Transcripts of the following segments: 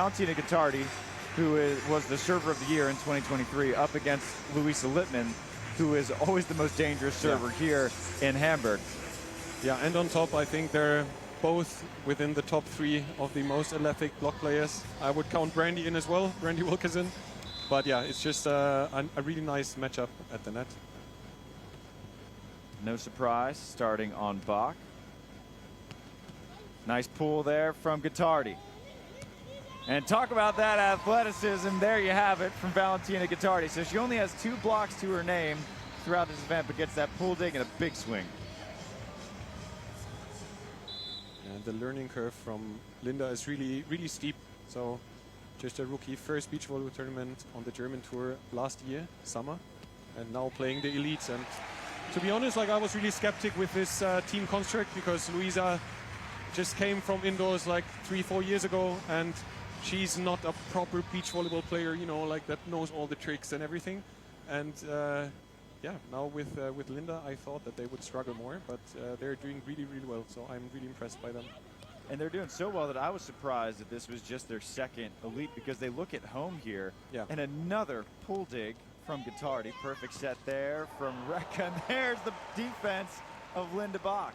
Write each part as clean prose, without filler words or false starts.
Valentina Gottardi, who was the server of the year in 2023, up against Louisa Lippmann, who is always the most dangerous server here in Hamburg. Yeah, and on top, I think they're both within the top 3 of the most athletic block players. I would count Brandy in as well, Brandy Wilkinson. But yeah, it's just a really nice matchup at the net. No surprise, starting on Bock. Nice pull there from Gottardi. And talk about that athleticism. There you have it from Valentina Gottardi. So she only has 2 blocks to her name throughout this event, but gets that pull dig and a big swing. And the learning curve from Linda is really, really steep. So just a rookie, first beach volleyball tournament on the German tour last year, summer, and now playing the elites. And to be honest, I was really skeptic with this team construct, because Luisa just came from indoors 3-4 years ago, and she's not a proper beach volleyball player, that knows all the tricks and everything. And yeah, now with Linda, I thought that they would struggle more, but they're doing really, really well. So I'm really impressed by them. And they're doing so well that I was surprised that this was just their second elite, because they look at home here. Yeah. And another pull dig from Gottardi. Perfect set there from Rekka. And there's the defense of Linda Bock.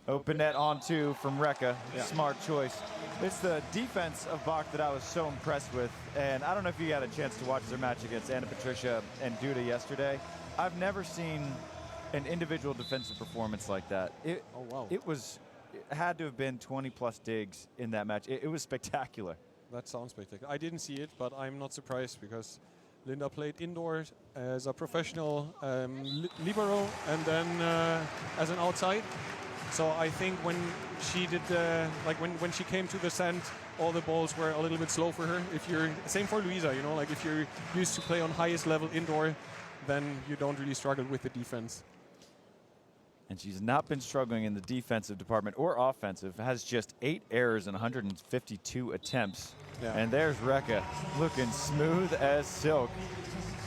Open net on 2 from Rekka. Yeah. Smart choice. It's the defense of Bock that I was so impressed with. And I don't know if you got a chance to watch their match against Anna Patricia and Duda yesterday. I've never seen an individual defensive performance like that. Oh, wow. It had to have been 20+ digs in that match. It was spectacular. That sounds spectacular. I didn't see it, but I'm not surprised, because Linda played indoors as a professional libero and then as an outside. So I think when she did, when she came to the sand, all the balls were a little bit slow for her. Same for Luisa, if you're used to play on highest level indoor, then you don't really struggle with the defense. And she's not been struggling in the defensive department or offensive. Has just 8 errors and 152 attempts. Yeah. And there's Rekka looking smooth as silk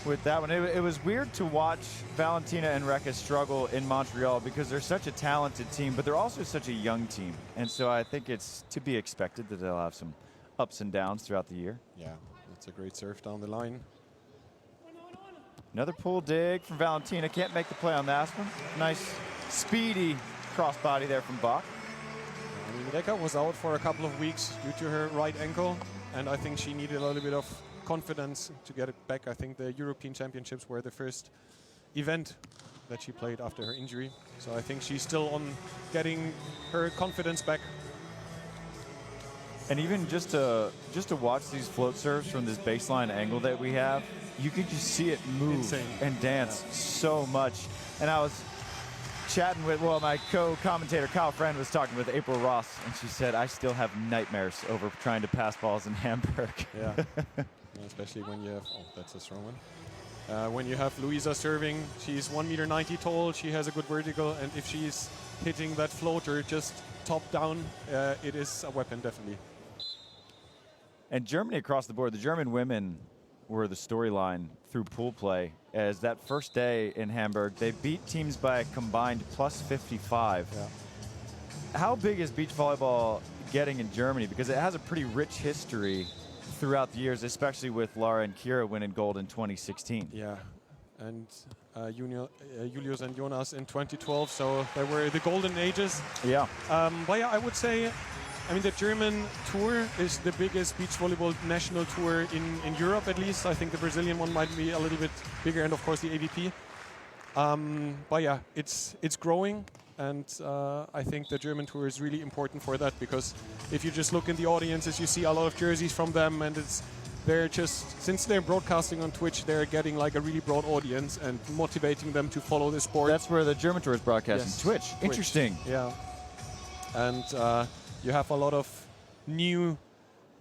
with that one. It was weird to watch Valentina and Rekka struggle in Montreal, because they're such a talented team, but they're also such a young team. And so I think it's to be expected that they'll have some ups and downs throughout the year. Yeah, that's a great serve down the line. Another pull dig from Valentina. Can't make the play on that one. Nice speedy crossbody there from Bock. I mean, Rekka was out for a couple of weeks due to her right ankle, and I think she needed a little bit of confidence to get it back. I think the European Championships were the first event that she played after her injury. So I think she's still on getting her confidence back. And even just to watch these float serves from this baseline angle that we have, you can just see it move and dance so much. And I was chatting with, my co-commentator Kyle Friend was talking with April Ross, and she said, I still have nightmares over trying to pass balls in Hamburg. Yeah. Especially when you have, that's a strong one. When you have Luisa serving, she's 1.90 m tall, she has a good vertical, and if she's hitting that floater just top down, it is a weapon, definitely. And Germany across the board, the German women were the storyline through pool play, as that first day in Hamburg, they beat teams by a combined +55. Yeah. How big is beach volleyball getting in Germany? Because it has a pretty rich history throughout the years, especially with Lara and Kira winning gold in 2016. Yeah, and Julius and Jonas in 2012, so they were the golden ages. Yeah. But yeah, I would say, the German tour is the biggest beach volleyball national tour in Europe, at least. I think the Brazilian one might be a little bit bigger, and of course the AVP. But yeah, it's growing. And I think the German tour is really important for that, because if you just look in the audiences, you see a lot of jerseys from them, and they're just, since they're broadcasting on Twitch, they're getting a really broad audience and motivating them to follow the sport. That's where the German tour is broadcasting. Yes. Twitch. Interesting. Yeah. And you have a lot of new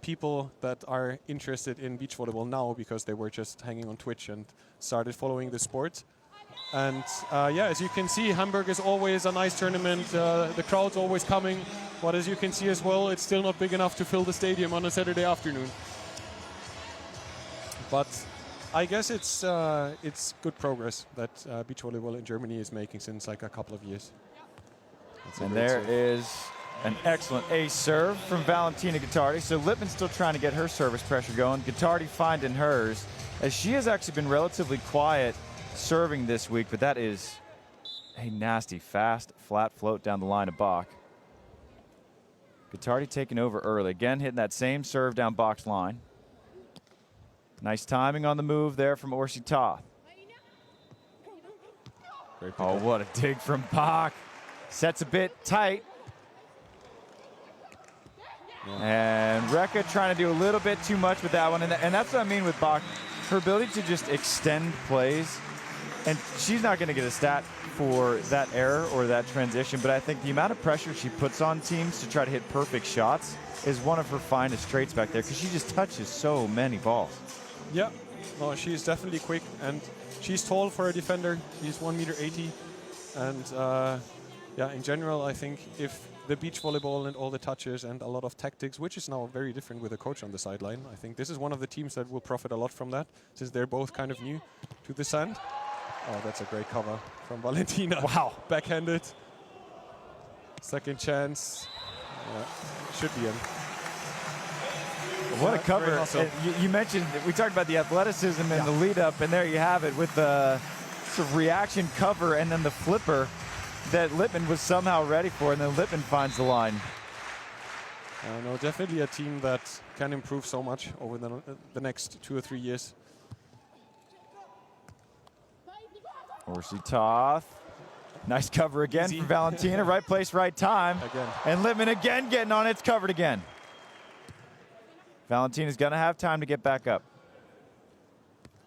people that are interested in beach volleyball now, because they were just hanging on Twitch and started following the sport. And yeah, as you can see, Hamburg is always a nice tournament. The crowd's always coming. But as you can see as well, it's still not big enough to fill the stadium on a Saturday afternoon. But I guess it's good progress that beach volleyball in Germany is making since a couple of years. And there is An excellent ace serve from Valentina Gottardi. So Lippmann still trying to get her service pressure going. Gottardi finding hers, as she has actually been relatively quiet serving this week, but that is a nasty, fast, flat float down the line of Bock. Gottardi taking over early. Again, hitting that same serve down Bock's line. Nice timing on the move there from Orsi Toth. Oh, what a dig from Bock. Sets a bit tight. And Rekka trying to do a little bit too much with that one. And that's what I mean with Bock. Her ability to just extend plays. And she's not going to get a stat for that error or that transition. But I think the amount of pressure she puts on teams to try to hit perfect shots is one of her finest traits back there, because she just touches so many balls. Yeah, no, she's definitely quick. And she's tall for a defender. She's 1.80 meters. And yeah, in general, I think if the beach volleyball and all the touches and a lot of tactics, which is now very different with a coach on the sideline, I think this is one of the teams that will profit a lot from that, since they're both kind of new to the sand. Oh, that's a great cover from Valentina. Wow. Backhanded. Second chance. Should be in. What a cover. You mentioned, we talked about the athleticism and the lead up, and there you have it with the sort of reaction cover and then the flipper that Lippmann was somehow ready for, and then Lippmann finds the line. No, definitely a team that can improve so much over the next 2 or 3 years. Orsi Toth. Nice cover again for Valentina. Right place, right time. Again. And Lippmann again getting on it. It's covered again. Valentina's going to have time to get back up.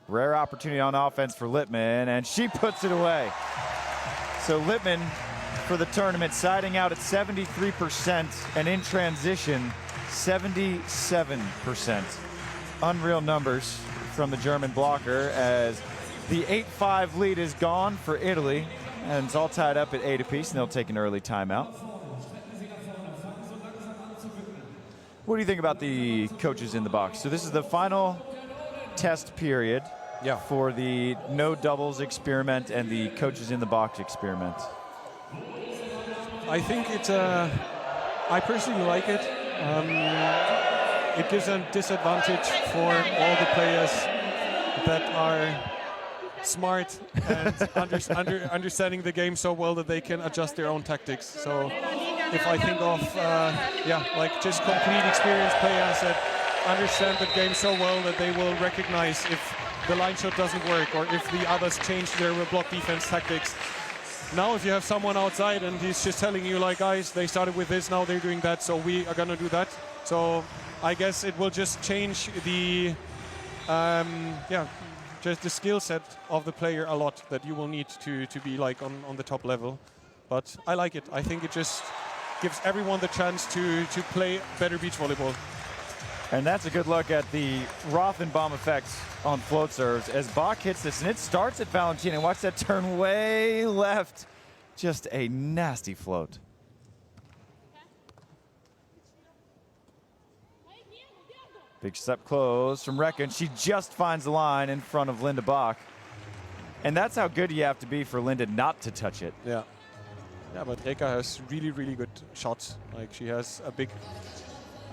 Rare opportunity on offense for Lippmann, and she puts it away. So Lippmann, for the tournament, siding out at 73%, and in transition, 77%. Unreal numbers from the German blocker, as the 8-5 lead is gone for Italy, and it's all tied up at 8 apiece, and they'll take an early timeout. What do you think about the coaches in the box? So this is the final test period for the no doubles experiment and the coaches in the box experiment. I think it's I personally like it. It gives a disadvantage for all the players that are smart and understanding the game so well that they can adjust their own tactics. So if I think of like just complete experienced players that understand the game so well that they will recognize if the line shot doesn't work or if the others change their block defense tactics. Now if you have someone outside and he's just telling you, like, guys, they started with this, now they're doing that, so we are gonna do that. So I guess it will just change the just the skill set of the player a lot that you will need to be like on the top level. But I like it. I think it just gives everyone the chance to play better beach volleyball. And that's a good look at the Rothenbaum effects on float serves as Bock hits this, and it starts at Valentina. Watch that turn way left. Just a nasty float. Big step close from Rekka, and she just finds the line in front of Linda Bock. And that's how good you have to be for Linda not to touch it. Yeah. Yeah, but Rekka has really, really good shots. Like, she has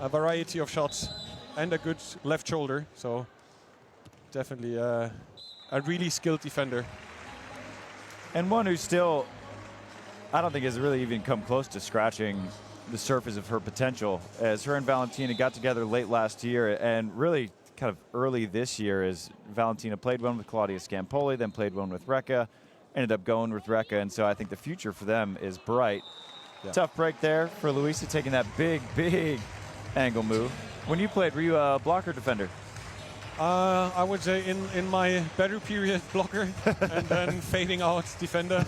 a variety of shots and a good left shoulder. So definitely a really skilled defender. And one who's still, I don't think has really even come close to scratching the surface of her potential, as her and Valentina got together late last year and really kind of early this year, as Valentina played one with Claudia Scampoli, then played one with Rekka, ended up going with Rekka, and so I think the future for them is bright. Yeah. Tough break there for Luisa, taking that big, big angle move. When you played, were you a blocker defender? I would say in my better period, blocker, and then fading out defender.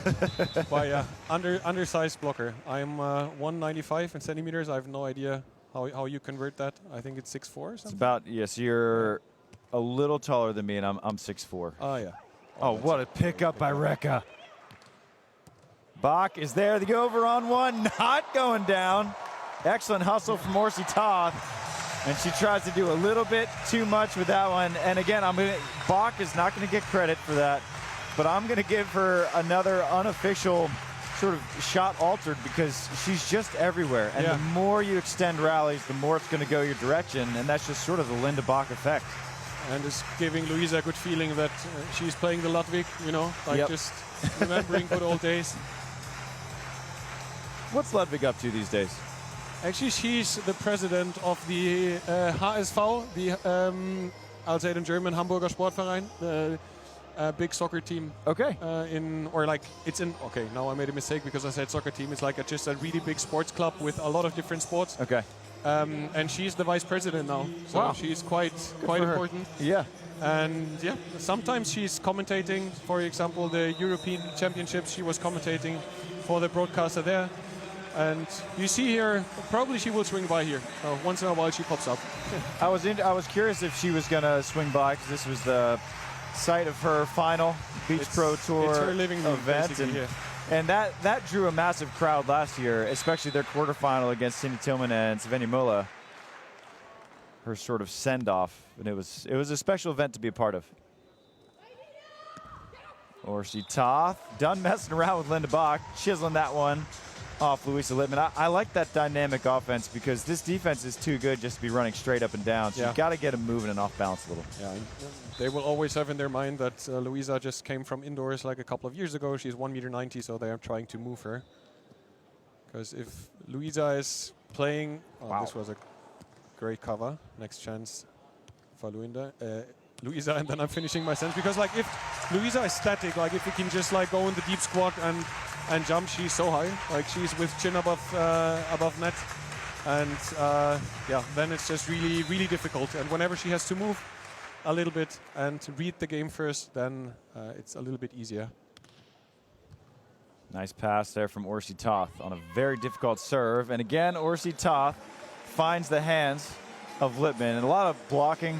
But yeah, undersized blocker. I'm 195 in centimeters. I have no idea how you convert that. I think it's 6'4" or something. It's about, yes, you're a little taller than me, and I'm 6'4". Oh, yeah. Oh, what a pickup by Rekka. Bock is there. The over on one, not going down. Excellent hustle from Orsi Toth. And she tries to do a little bit too much with that one. And again, Bock is not going to get credit for that, but I'm going to give her another unofficial sort of shot altered because she's just everywhere. And the more you extend rallies, the more it's going to go your direction. And that's just sort of the Linda Bock effect. And it's giving Louisa a good feeling that she's playing the Ludwig, you know, like just remembering good old days. What's Ludwig up to these days? Actually, she's the president of the HSV, the, I'll say it in German, Hamburger Sportverein, the big soccer team. Okay. Okay, now I made a mistake because I said soccer team. It's like just a really big sports club with a lot of different sports. Okay. And she's the vice president now. So she's quite important. Yeah. And yeah, sometimes she's commentating, for example, the European Championships. She was commentating for the broadcaster there. And you see here, probably she will swing by here. Once in a while she pops up. I was curious if she was going to swing by because this was the site of her final Beach Pro Tour it's her living room, event. And that drew a massive crowd last year, especially their quarterfinal against Cindy Tillman and Svenja Mola. Her sort of send-off, and it was a special event to be a part of. Orsi Toth, done messing around with Linda Bock, chiseling that one off Louisa Lippmann. I like that dynamic offense because this defense is too good just to be running straight up and down. So you've got to get them moving and off balance a little. Yeah, they will always have in their mind that Louisa just came from indoors like a couple of years ago. She's 1.90 m, so they are trying to move her. Because if Louisa is playing, this was a great cover. Next chance for Louisa, and then I'm finishing my sentence because like if Louisa is static, like if you can just like go in the deep squat and jump, she's so high, like she's with chin above net, and then it's just really difficult. And whenever she has to move a little bit and read the game first, then it's a little bit easier. Nice pass there from Orsi Toth on a very difficult serve, and again Orsi Toth finds the hands of Lippmann, and a lot of blocking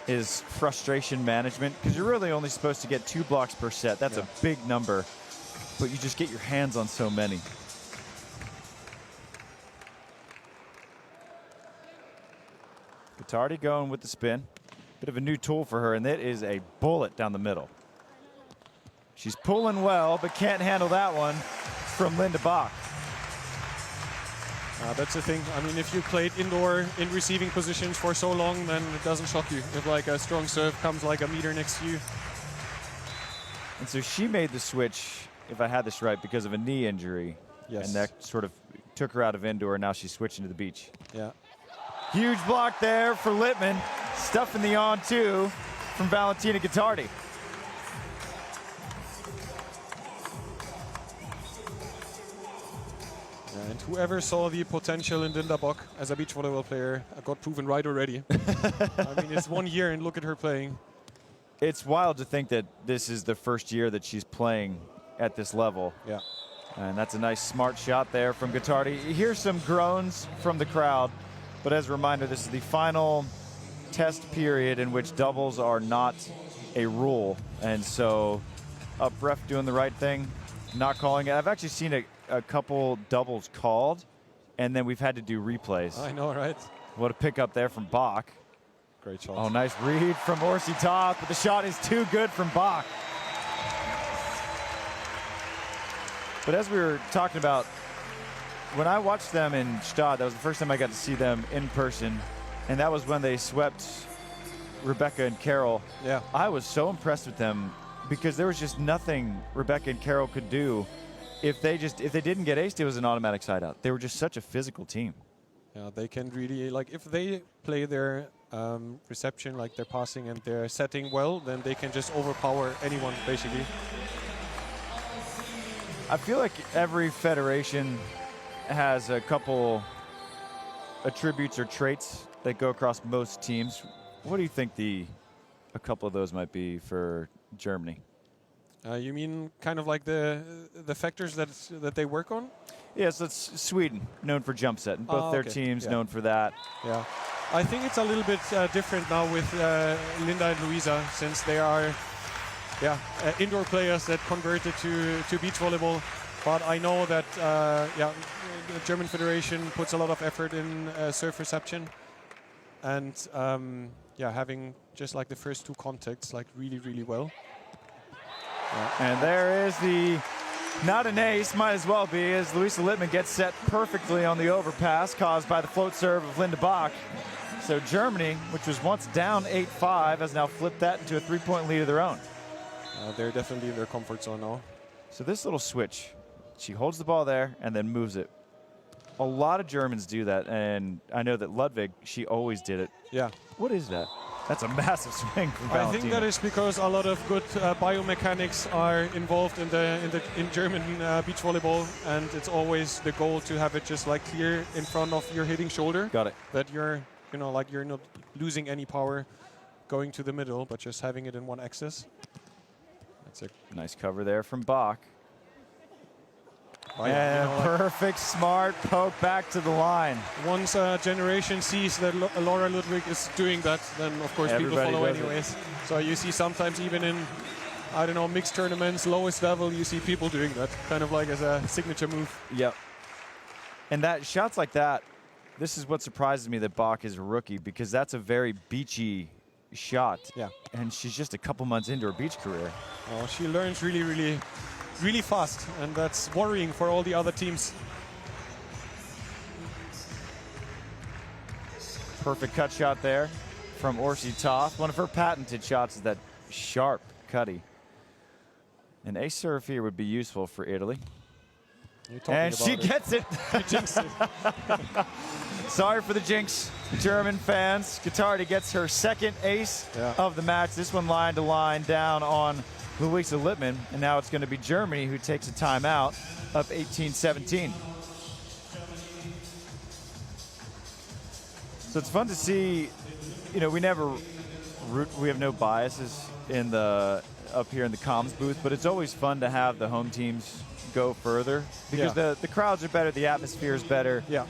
is frustration management because you're really only supposed to get 2 blocks per set. That's a big number, but you just get your hands on so many. Gottardi going with the spin. Bit of a new tool for her, and that is a bullet down the middle. She's pulling well, but can't handle that one from Linda Bock. That's the thing. I mean, if you played indoor in receiving positions for so long, then it doesn't shock you. If like a strong serve comes like a meter next to you. And so she made the switch, if I had this right, because of a knee injury. Yes. And that sort of took her out of indoor, and now she's switching to the beach. Yeah. Huge block there for Lippmann. Stuffing the on-2 from Valentina Gottardi. And whoever saw the potential in Linda Bock as a beach volleyball player got proven right already. I mean, it's 1 year and look at her playing. It's wild to think that this is the first year that she's playing at this level. Yeah. And that's a nice smart shot there from Gottardi. You hear some groans from the crowd, but as a reminder, this is the final test period in which doubles are not a rule. And so up ref doing the right thing, not calling it. I've actually seen a couple doubles called, and then we've had to do replays. I know, right? What a pickup there from Bock. Great shot. Oh, nice read from Orsi Toth, but the shot is too good from Bock. But as we were talking about, when I watched them in Stade, that was the first time I got to see them in person, and that was when they swept Rebecca and Carol. Yeah. I was so impressed with them because there was just nothing Rebecca and Carol could do. If they didn't get aced, it was an automatic side out. They were just such a physical team. Yeah, they can really, like, if they play their reception, like their passing and their setting well, then they can just overpower anyone, basically. I feel like every federation has a couple attributes or traits that go across most teams. What do you think a couple of those might be for Germany? You mean kind of like the factors that they work on? Yes, that's Sweden, known for jump set, and both their teams known for that. Yeah, I think it's a little bit different now with Linda and Louisa, since they are indoor players that converted to beach volleyball. But I know that the German Federation puts a lot of effort in serve reception, and having just like the first 2 contacts like really well. And there is the Not an ace, might as well be, as Louisa Lippmann gets set perfectly on the overpass caused by the float serve of Linda Bock. So Germany, which was once down 8-5, has now flipped that into a 3-point lead of their own. They're definitely in their comfort zone now. So this little switch, she holds the ball there and then moves it. A lot of Germans do that, and I know that Ludwig, she always did it. Yeah. What is that? That's a massive swing from Valentina. I think that is because a lot of good biomechanics are involved in German beach volleyball, and it's always the goal to have it just like clear in front of your hitting shoulder. Got it. That you're, like you're not losing any power going to the middle, but just having it in one axis. That's a nice cover there from Bock. Oh, and perfect, smart poke back to the line. Once a generation sees that Laura Ludwig is doing that, then of course Everybody people follow anyways. So you see sometimes even in, I don't know, mixed tournaments, lowest level, you see people doing that, kind of like as a signature move. Yep. And that shots like that, this is what surprises me that Bock is a rookie, because that's a very beachy shot. Yeah. And she's just a couple months into her beach career. Oh, she learns really fast, and that's worrying for all the other teams. Perfect cut shot there from Orsi Toth. One of her patented shots is that sharp cutty. An ace serve here would be useful for Italy. And she gets it. Sorry for the jinx, German fans. Gottardi gets her second ace of the match. This one line to line down on Louisa Lippmann, and now it's going to be Germany who takes a timeout, up 18-17. So it's fun to see. We have no biases in the up here in the comms booth, but it's always fun to have the home teams go further because the crowds are better, the atmosphere is better. Yeah.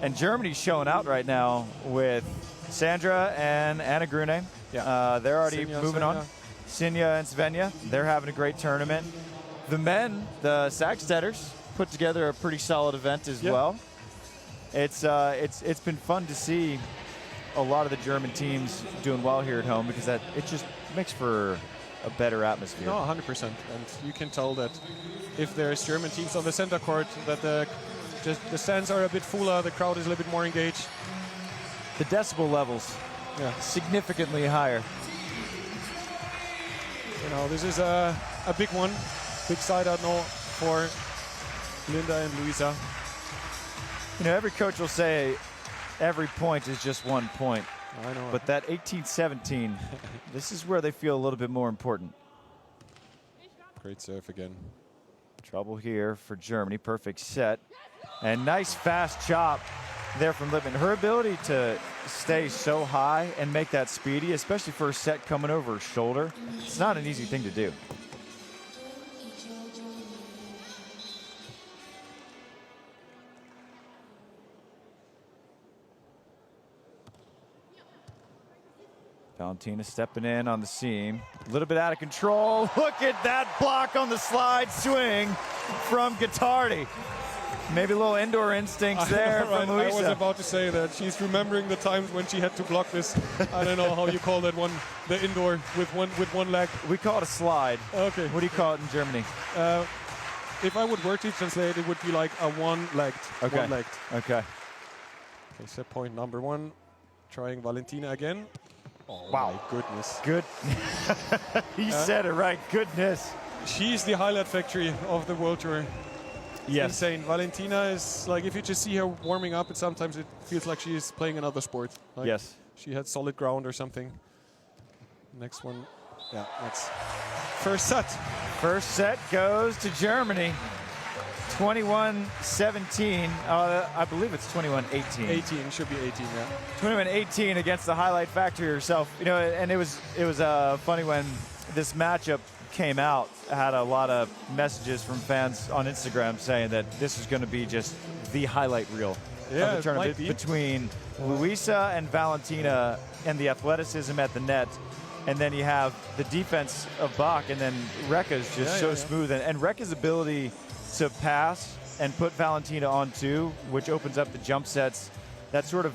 And Germany's showing out right now with Sandra and Anna Grune. Yeah. They're already moving on. Sinja and Svenja, they're having a great tournament. The men, the Sackstetters, put together a pretty solid event as well. It's been fun to see a lot of the German teams doing well here at home because it just makes for a better atmosphere. No, 100%. And you can tell that if there's German teams on the center court, that the stands are a bit fuller, the crowd is a little bit more engaged. The decibel levels significantly higher. This is a big one. Big side out now for Linda and Louisa. Every coach will say every point is just 1 point. I know. But that 18-17, this is where they feel a little bit more important. Great serve again. Trouble here for Germany. Perfect set. And nice fast chop there from Lippmann. Her ability to stay so high and make that speedy, especially for a set coming over her shoulder, it's not an easy thing to do. Valentina stepping in on the seam. A little bit out of control. Look at that block on the slide swing from Gottardi. Maybe a little indoor instincts there from Louisa. I was about to say that she's remembering the times when she had to block this. I don't know how you call that one, the indoor with one leg. We call it a slide. Okay. What do you call it in Germany? If I would word to translate, it would be like a one-legged. Okay. One-legged. Okay. Okay, set point number one. Trying Valentina again. Oh, wow. My goodness. Good. He said it right. Goodness. She's the highlight factory of the World Tour. Yes. Insane. Valentina is like, if you just see her warming up, sometimes it feels like she's playing another sport. Like yes. She had solid ground or something. Next one. Yeah, that's first set. First set goes to Germany. 21-17. I believe it's 21-18. 18, should be 18, yeah. 21-18 against the highlight factory herself. And it was funny when this matchup came out. I had a lot of messages from fans on Instagram saying that this is going to be just the highlight reel of the tournament between Louisa and Valentina and the athleticism at the net. And then you have the defense of Bock, and then Rekka's just so smooth. And Rekka's ability to pass and put Valentina on two, which opens up the jump sets, that sort of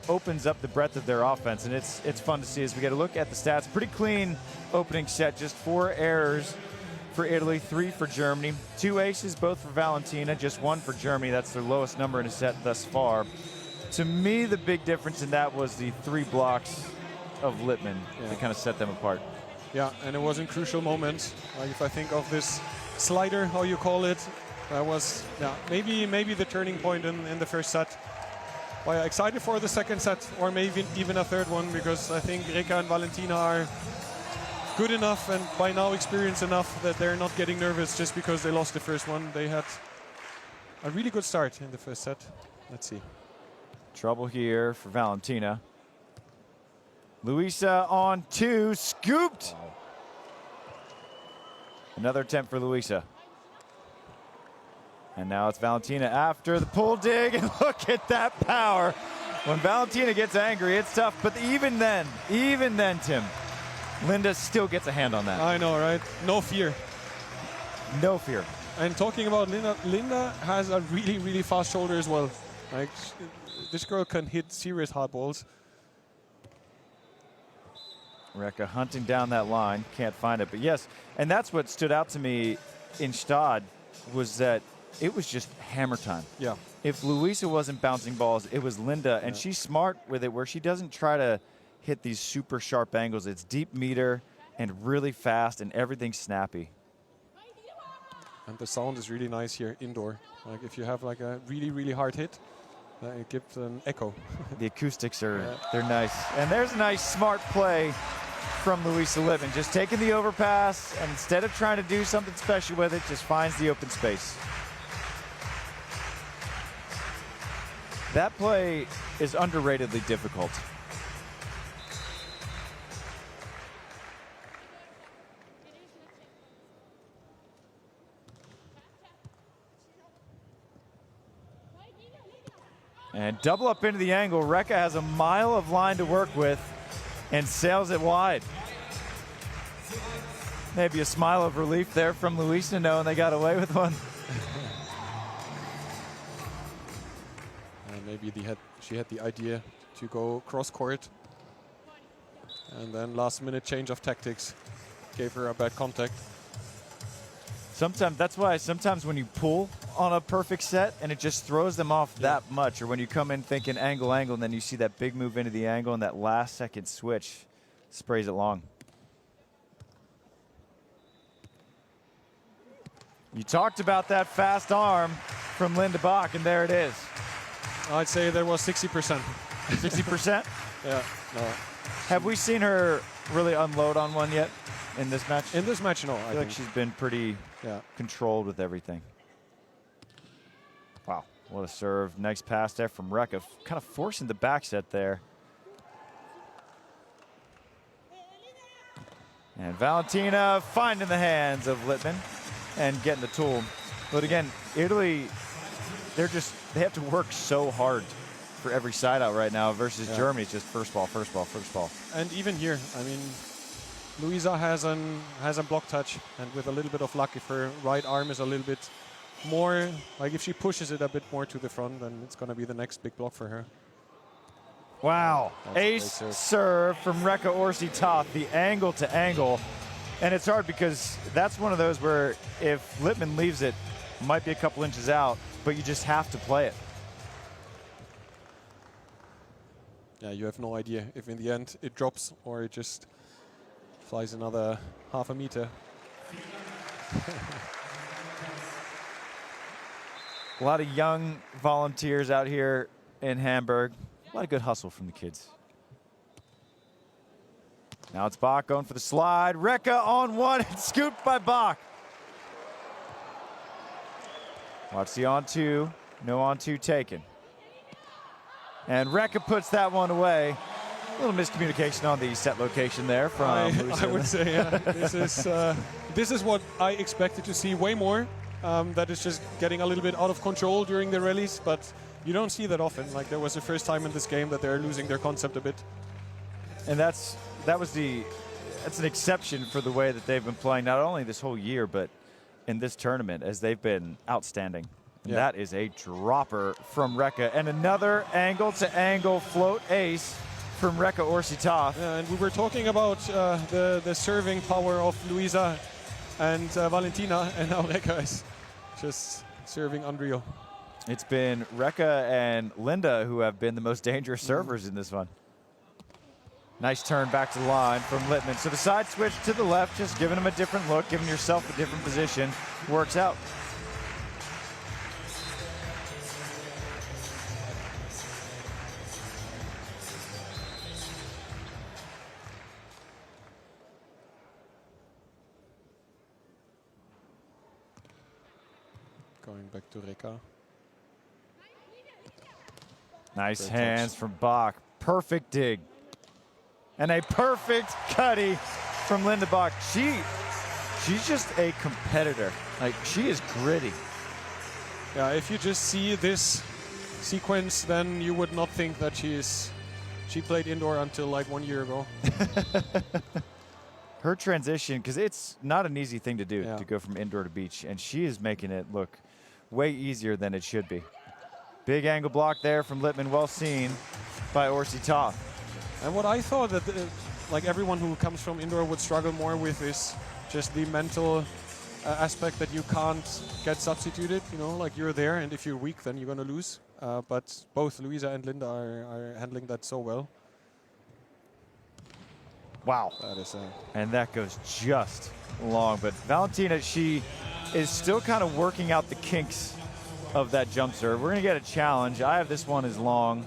opens up the breadth of their offense. And it's fun to see as we get a look at the stats. Pretty clean opening set, just 4 errors for Italy, 3 for Germany. 2 aces, both for Valentina, just 1 for Germany. That's their lowest number in a set thus far. To me, the big difference in that was the 3 blocks of Lippmann that kind of set them apart. Yeah, and it was in crucial moments. Like if I think of this slider, how you call it, that was maybe the turning point in the first set. Well, excited for the second set, or maybe even a third one, because I think Rekka and Valentina are good enough and by now experienced enough that they're not getting nervous just because they lost the first one. They had a really good start in the first set. Let's see. Trouble here for Valentina. Luisa on 2, scooped. Wow. Another attempt for Luisa. And now it's Valentina after the pull dig, and look at that power. When Valentina gets angry, it's tough, but even then, Tim, Linda still gets a hand on that. I know, right? No fear. No fear. And talking about Linda, Linda has a really, really fast shoulder as well. Like, this girl can hit serious hard balls. Rekka hunting down that line, can't find it, but yes, and that's what stood out to me in Stade, was that it was just hammer time. Yeah. If Luisa wasn't bouncing balls, it was Linda, and she's smart with it, where she doesn't try to hit these super sharp angles. It's deep meter and really fast, and everything's snappy. And the sound is really nice here indoor. Like if you have like a really, really hard hit, it gives an echo. The acoustics are, they're nice. And there's a nice smart play from Luisa Lippmann, just taking the overpass, and instead of trying to do something special with it, just finds the open space. That play is underratedly difficult. And double up into the angle. Rekka has a mile of line to work with and sails it wide. Maybe a smile of relief there from Luisa, knowing they got away with one. And maybe she had the idea to go cross court. And then last minute change of tactics gave her a bad contact. Sometimes, that's why sometimes when you pull on a perfect set and it just throws them off that much, or when you come in thinking angle, and then you see that big move into the angle and that last second switch sprays it long. You talked about that fast arm from Linda Bock, and there it is. I'd say there was 60%. 60%? Yeah. No. Have we seen her really unload on one yet in this match? In this match, no. I feel like she's been pretty controlled with everything. Wow, what a serve. Nice pass there from Rekka, kind of forcing the back set there. And Valentina finding the hands of Lippmann and getting the tool. But again, Italy, they have to work so hard for every side out right now versus Germany. It's just first ball, first ball, first ball. And even here, I mean, Luisa has a block touch, and with a little bit of luck, if her right arm is a little bit more, like if she pushes it a bit more to the front, then it's going to be the next big block for her. Wow, ace serve from Rekka Orsi Toth, the angle to angle. And it's hard because that's one of those where if Lippmann leaves it, might be a couple inches out, but you just have to play it. Yeah, you have no idea if in the end it drops or it just flies another half a meter. A lot of young volunteers out here in Hamburg. A lot of good hustle from the kids. Now it's Bock going for the slide. Rekka on one, and scooped by Bock. Watch the on two, no on two taken. And Rekka puts that one away. A little miscommunication on the set location there from I would say, yeah. This is what I expected to see way more. That is just getting a little bit out of control during the rallies, but you don't see that often. Like, there was the first time in this game that they're losing their concept a bit. And that's an exception for the way that they've been playing, not only this whole year, but in this tournament, as they've been outstanding. And that is a dropper from Rekka, and another angle-to-angle float ace from Rekka Orsi Toth. And we were talking about the serving power of Luisa. and Valentina, and now Rekka is just serving unreal. It's been Rekka and Linda who have been the most dangerous servers in this one. Nice turn back to the line from Lippmann. So the side switch to the left, just giving him a different look, giving yourself a different position, works out. Going back to Rekka. Nice Great hands touch from Bock. Perfect dig. And a perfect cutty from Linda Bock. She's just a competitor. Like, she is gritty. Yeah, if you just see this sequence, then you would not think that she played indoor until like 1 year ago. Her transition, because it's not an easy thing to do, to go from indoor to beach, and she is making it look way easier than it should be. Big angle block there from Lippmann, well seen by Orsi Toth. And what I thought that like everyone who comes from indoor would struggle more with is just the mental aspect that you can't get substituted. You know, like you're there, and if you're weak, then you're gonna lose. But both Luisa and Linda are handling that so well. Wow. That is and that goes just long. But Valentina, she is still kind of working out the kinks of that jump serve. We're going to get a challenge. I have this one as long.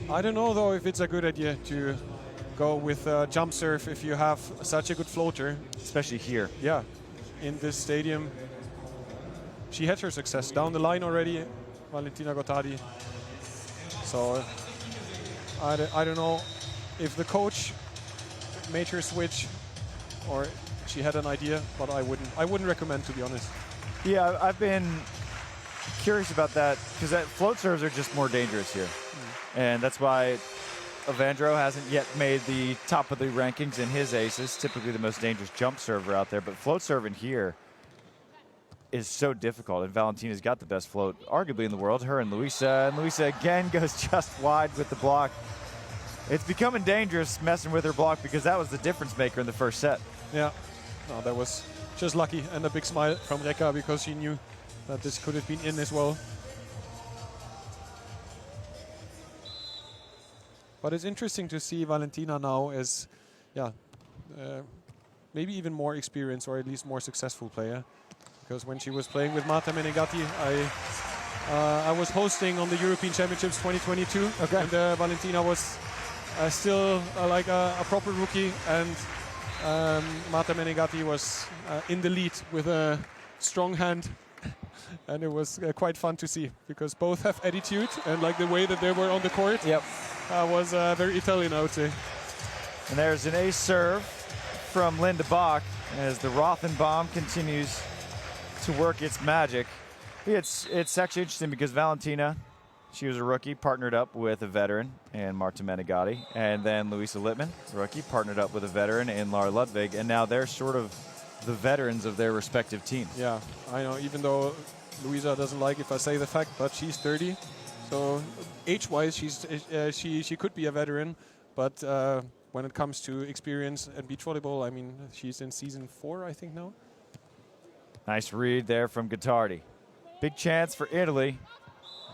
I don't know, though, if it's a good idea to go with jump serve if you have such a good floater. Especially here. Yeah, in this stadium. She had her success down the line already, Valentina Gottardi. So I don't know if the coach made her switch or she had an idea, but I wouldn't recommend, to be honest. Yeah, I've been curious about that because float serves are just more dangerous here. And that's why Evandro hasn't yet made the top of the rankings in his aces, typically the most dangerous jump server out there. But float serving here is so difficult, and Valentina's got the best float, arguably, in the world. Her and Luisa again goes just wide with the block. It's becoming dangerous messing with her block because that was the difference maker in the first set. Yeah, no, that was just lucky, and a big smile from Rekka because she knew that this could have been in as well. But it's interesting to see Valentina now as, maybe even more experienced or at least more successful player. Because when she was playing with Marta Menegatti, I was hosting on the European Championships 2022, and Valentina was still like a proper rookie, and Marta Menegatti was in the lead with a strong hand. And it was quite fun to see because both have attitude, and like the way that they were on the court was very Italian, I would say. And there's an ace serve from Linda Bock as the Rothenbaum continues to work its magic. It's actually interesting because Valentina, she was a rookie, partnered up with a veteran in Marta Menegatti, and then Luisa Lippmann, rookie, partnered up with a veteran in Lara Ludwig, and now they're sort of the veterans of their respective teams. Yeah, I know, even though Luisa doesn't like if I say the fact, but she's 30, so age-wise she could be a veteran, but when it comes to experience at beach volleyball, I mean, she's in season 4, I think, now. Nice read there from Gottardi. Big chance for Italy,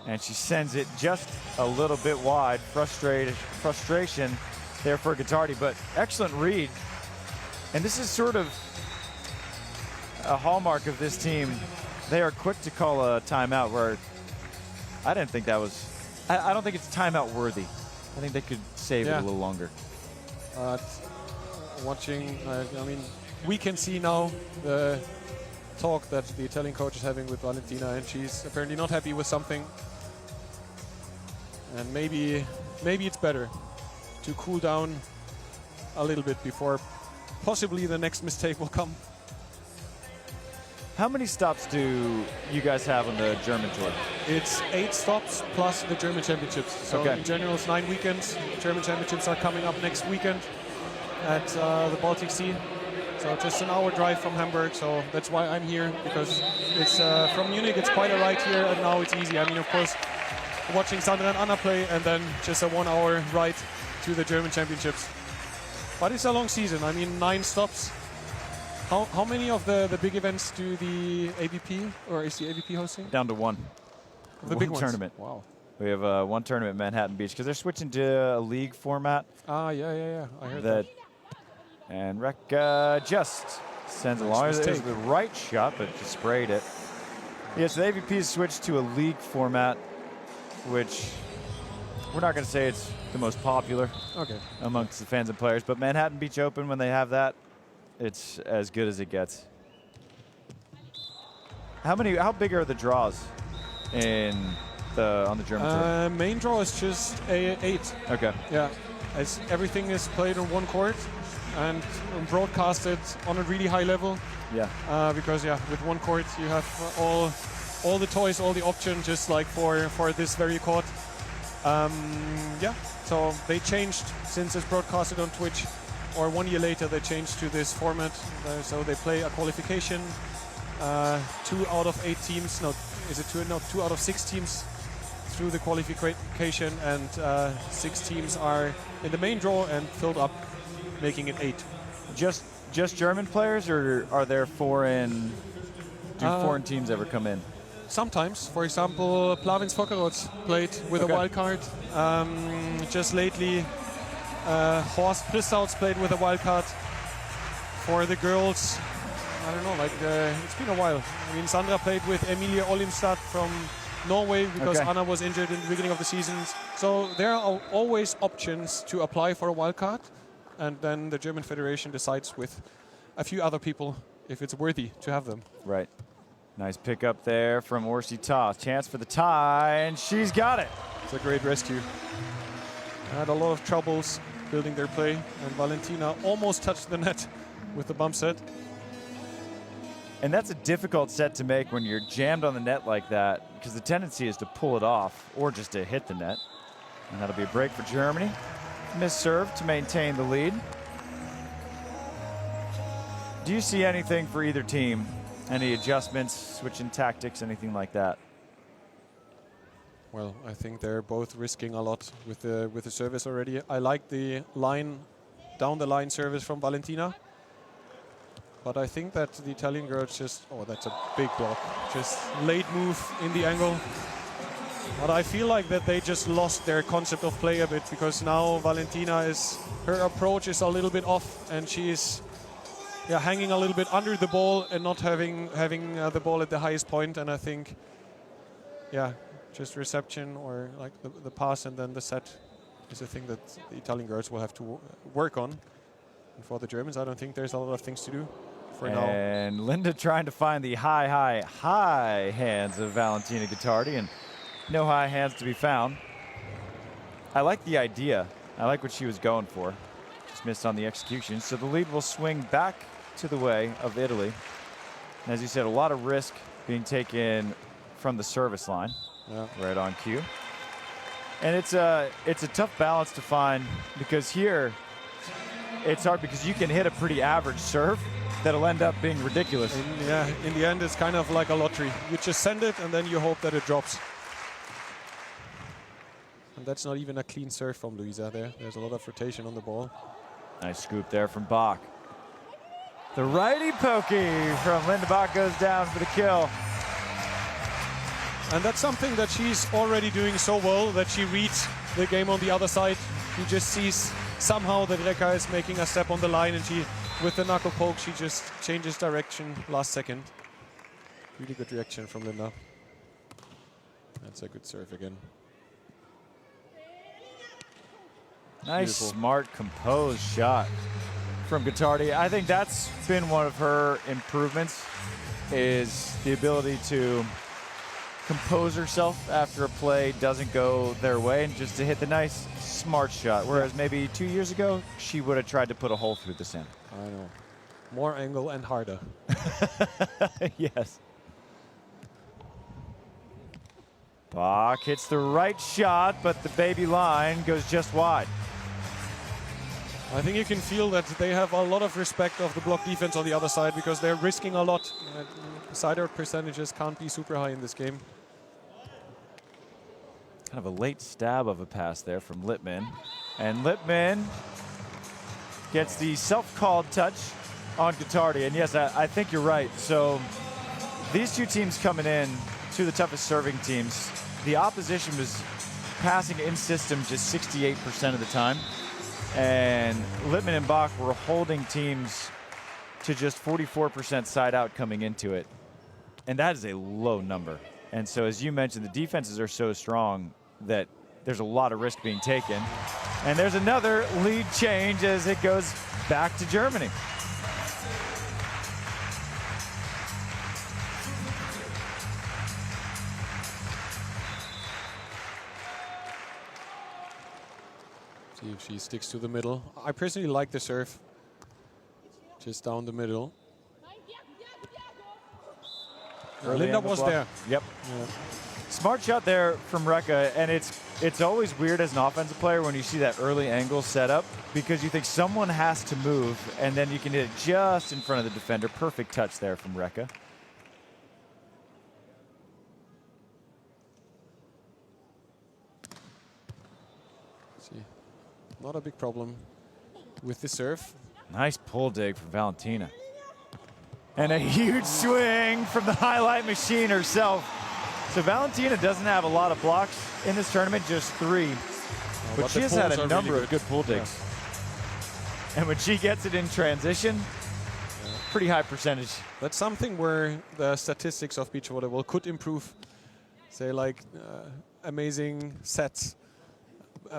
and she sends it just a little bit wide. Frustration there for Gottardi, but excellent read. And this is sort of a hallmark of this team. They are quick to call a timeout, where I didn't think that was, I don't think it's timeout worthy. I think they could save it a little longer. Watching, I mean, we can see now the talk that the Italian coach is having with Valentina, and she's apparently not happy with something. And maybe it's better to cool down a little bit before possibly the next mistake will come. How many stops do you guys have on the German tour? It's 8 stops plus the German Championships. So in general, it's 9 weekends. German Championships are coming up next weekend at the Baltic Sea. So just an hour drive from Hamburg. So that's why I'm here, because it's from Munich. It's quite a ride here, and now it's easy. I mean, of course, watching Sandra and Anna play, and then just a 1 hour ride to the German Championships. But it's a long season. I mean, 9 stops. How many of the big events do the AVP or is the AVP hosting? Down to one. The big tournament. Wow. We have one tournament at Manhattan Beach because they're switching to a league format. Ah, yeah. I heard that. And Rekka just sends it along. It was the right shot, but just sprayed it. Yes, the AVP has switched to a league format, which we're not going to say it's the most popular amongst the fans and players, but Manhattan Beach Open, when they have that, it's as good as it gets. How big are the draws on the German tour? Main draw is just 8. Okay. Yeah, as everything is played on one court and broadcasted on a really high level. Yeah. Because with one court you have all the toys, all the options, just like for this very court. So they changed since it's broadcasted on Twitch, or 1 year later they changed to this format. So they play a qualification. 2 out of 8 teams. No, is it 2? No, 2 out of 6 teams through the qualification, and 6 teams are in the main draw and filled up, making it 8. Just German players, or are there foreign? Do foreign teams ever come in? Sometimes. For example, Plavins Fokkerots played with a wild card. Just lately, Horst Prissauts played with a wild card. For the girls, I don't know, it's been a while. I mean, Sandra played with Emilie Olimstad from Norway because Anna was injured in the beginning of the season. So there are always options to apply for a wild card, and then the German Federation decides with a few other people if it's worthy to have them. Right. Nice pick up there from Orsi Toth. Chance for the tie, and she's got it. It's a great rescue. Had a lot of troubles building their play, and Valentina almost touched the net with the bump set. And that's a difficult set to make when you're jammed on the net like that, because the tendency is to pull it off or just to hit the net. And that'll be a break for Germany. Miss serve to maintain the lead. Do you see anything for either team? Any adjustments, switching tactics, anything like that? Well, I think they're both risking a lot with the service already. I like the down the line service from Valentina. But I think that the Italian girls that's a big block. Just late move in the angle. But I feel like that they just lost their concept of play a bit, because now Valentina her approach is a little bit off, and she's hanging a little bit under the ball and not having the ball at the highest point. And I think, just reception or like the pass and then the set is a thing that the Italian girls will have to work on. And for the Germans, I don't think there's a lot of things to do for now. And Linda trying to find the high hands of Valentina Gottardi, and no high hands to be found. I like the idea. I like what she was going for. Just missed on the execution. So the lead will swing back to the way of Italy. And as you said, a lot of risk being taken from the service line. Yeah. Right on cue. And it's a tough balance to find, because here it's hard because you can hit a pretty average serve that'll end up being ridiculous. In the end, it's kind of like a lottery. You just send it and then you hope that it drops. And that's not even a clean serve from Luisa there. There's a lot of rotation on the ball. Nice scoop there from Bock. The righty pokey from Linda Bock goes down for the kill. And that's something that she's already doing so well, that she reads the game on the other side. She just sees somehow that Rekka is making a step on the line, and with the knuckle poke, she just changes direction last second. Really good reaction from Linda. That's a good serve again. Nice, Beautiful. smart, composed shot from Gottardi. I think that's been one of her improvements, is the ability to compose herself after a play doesn't go their way, and just to hit the nice, smart shot. Whereas maybe 2 years ago, she would have tried to put a hole through the sand. I know. More angle and harder. Yes. Bock hits the right shot, but the baby line goes just wide. I think you can feel that they have a lot of respect of the block defense on the other side, because they're risking a lot. Side-out percentages can't be super high in this game. Kind of a late stab of a pass there from Lippmann. And Lippmann gets the self-called touch on Gottardi. And yes, I think you're right. So these two teams coming in, two of the toughest serving teams, the opposition was passing in system just 68% of the time. And Lippmann and Bock were holding teams to just 44% side out coming into it. And that is a low number. And so as you mentioned, the defenses are so strong that there's a lot of risk being taken. And there's another lead change as it goes back to Germany. See if she sticks to the middle. I personally like the serve. Just down the middle. Linda was there. Yep. Yeah. Smart shot there from Rekka, and it's always weird as an offensive player when you see that early angle set up because you think someone has to move, and then you can hit it just in front of the defender. Perfect touch there from Rekka. See, not a big problem with the serve. Nice pull dig from Valentina. And a huge swing from the highlight machine herself. So Valentina doesn't have a lot of blocks in this tournament, just 3. But she has had a number of good pull digs. Yeah. And when she gets it in transition, pretty high percentage. That's something where the statistics of beach volleyball could improve. Say like amazing sets,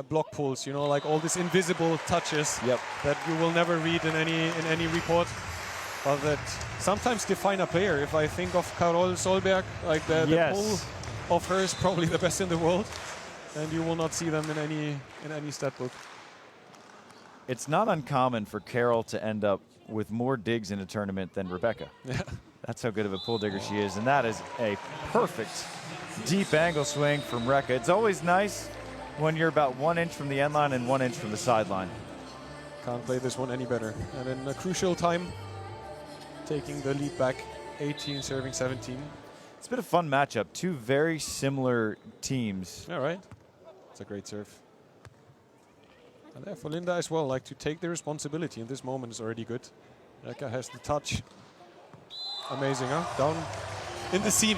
block pulls, you know, like all these invisible touches that you will never read in any report. But that sometimes define a player. If I think of Carol Solberg, like the pull of her is probably the best in the world, and you will not see them in any stat book. It's not uncommon for Carol to end up with more digs in a tournament than Rebecca. Yeah. That's how good of a pull digger she is, and that is a perfect deep angle swing from Rekka. It's always nice when you're about 1 inch from the end line and 1 inch from the sideline. Can't play this one any better. And in a crucial time, taking the lead back, 18 serving 17. It's been a fun matchup. Two very similar teams. All right. It's a great serve. And there for Linda as well, like to take the responsibility in this moment is already good. Rekka has the touch. Amazing, huh? Down in the seam.